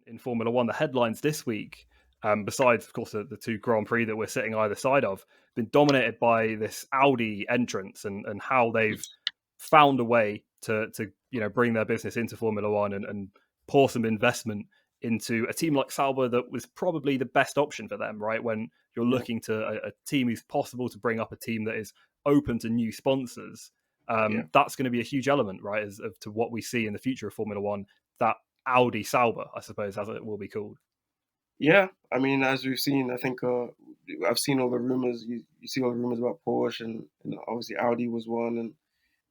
in Formula One, the headlines this week, besides, of course, the two Grand Prix that we're sitting either side of, been dominated by this Audi entrance and how they've found a way to bring their business into Formula One and pour some investment into a team like Sauber that was probably the best option for them, right? When you're looking to a team who's possible to bring up a team that is open to new sponsors, that's going to be a huge element, right, as to what we see in the future of Formula One, that Audi Sauber, I suppose, as it will be called. Yeah, I mean, as we've seen, I think I've seen all the rumors. You see all the rumors about Porsche, and obviously Audi was one,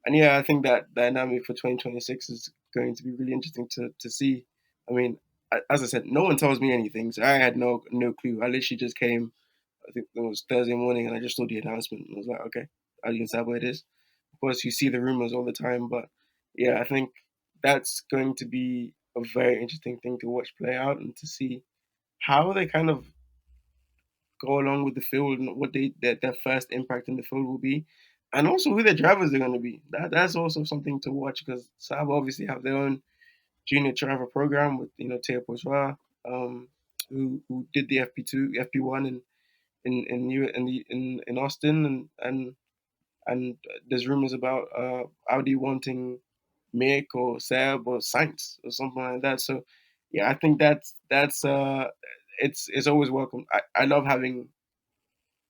and yeah, I think that dynamic for 2026 is going to be really interesting to see. I mean, as I said, no one tells me anything, so I had no clue. I literally just came. I think it was Thursday morning, and I just saw the announcement, and I was like, okay, Audi and Sauber it is. Of course, you see the rumors all the time, but yeah, I think that's going to be a very interesting thing to watch play out and to see how they kind of go along with the field and what their first impact in the field will be, and also who their drivers are going to be. That's also something to watch because Saab obviously have their own junior driver program with Teo Bourgeois, who did the FP2, FP1 in Austin, and there's rumors about Audi wanting Mick or Seb or Sainz or something like that. So yeah, I think that's it's always welcome. I love having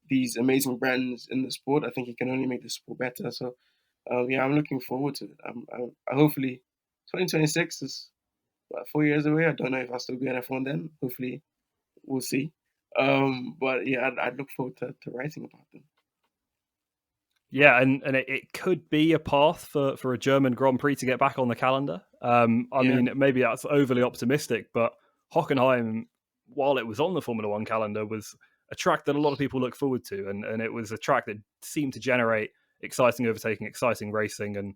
these amazing brands in the sport. I think it can only make the sport better. So yeah, I'm looking forward to it. I hopefully 2026 is about 4 years away. I don't know if I'll still be at F1 then. Hopefully we'll see. But yeah, I'd look forward to writing about them. Yeah, and it could be a path for a German Grand Prix to get back on the calendar. I mean, maybe that's overly optimistic, but Hockenheim, while it was on the Formula One calendar, was a track that a lot of people look forward to, and it was a track that seemed to generate exciting overtaking, exciting racing, and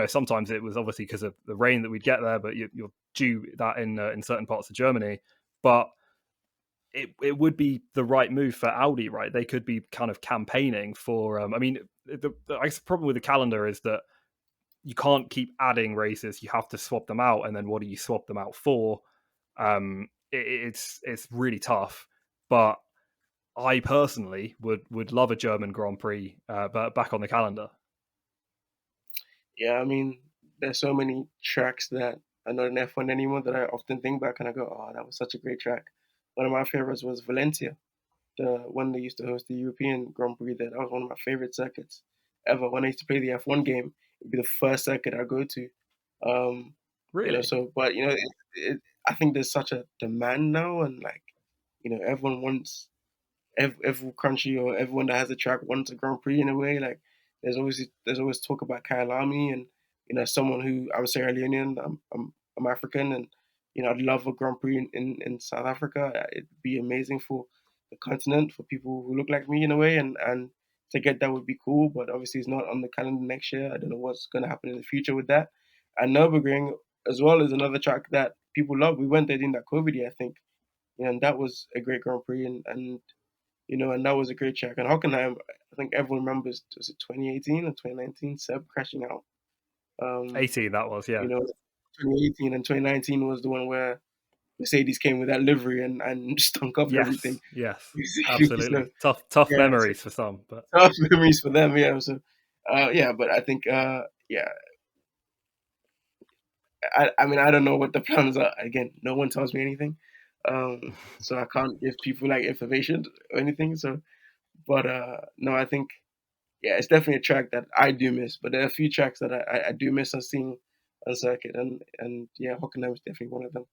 sometimes it was obviously because of the rain that we'd get there, but you're due that in certain parts of Germany, but it would be the right move for Audi, right? They could be kind of campaigning for. I mean, I guess the problem with the calendar is that you can't keep adding races. You have to swap them out, and then what do you swap them out for? It's really tough. But I personally would love a German Grand Prix, but back on the calendar. Yeah, I mean, there's so many tracks that are not in F1 anymore that I often think back and I go, oh, that was such a great track. One of my favorites was Valencia, the one they used to host the European Grand Prix there. That was one of my favorite circuits ever. When I used to play the F1 game, it'd be the first circuit I go to. Really? But I think there's such a demand now, and like, everyone wants every country or everyone that has a track wants a Grand Prix in a way. Like, there's always talk about Kyalami, and someone who I'm Sierra Leonean, I'm African, and I'd love a Grand Prix in South Africa. It'd be amazing for the continent, for people who look like me in a way, and to get that would be cool. But obviously, it's not on the calendar next year. I don't know what's going to happen in the future with that. And Nürburgring as well is another track that people love. We went there during that COVID year, I think, and that was a great Grand Prix, and that was a great track. And Hockenheim, I think everyone remembers, was it 2018 or 2019, Seb crashing out. 18, that was, yeah. 2018 and 2019 was the one where Mercedes came with that livery and stunk up everything. Yes, absolutely. So, tough memories for some. But tough memories for them, yeah. So, but I think, I mean, I don't know what the plans are. Again, no one tells me anything. So I can't give people like information or anything. So, but no, I think, yeah, it's definitely a track that I do miss. But there are a few tracks that I do miss on seeing on circuit, and yeah, Hockenheim is definitely one of them.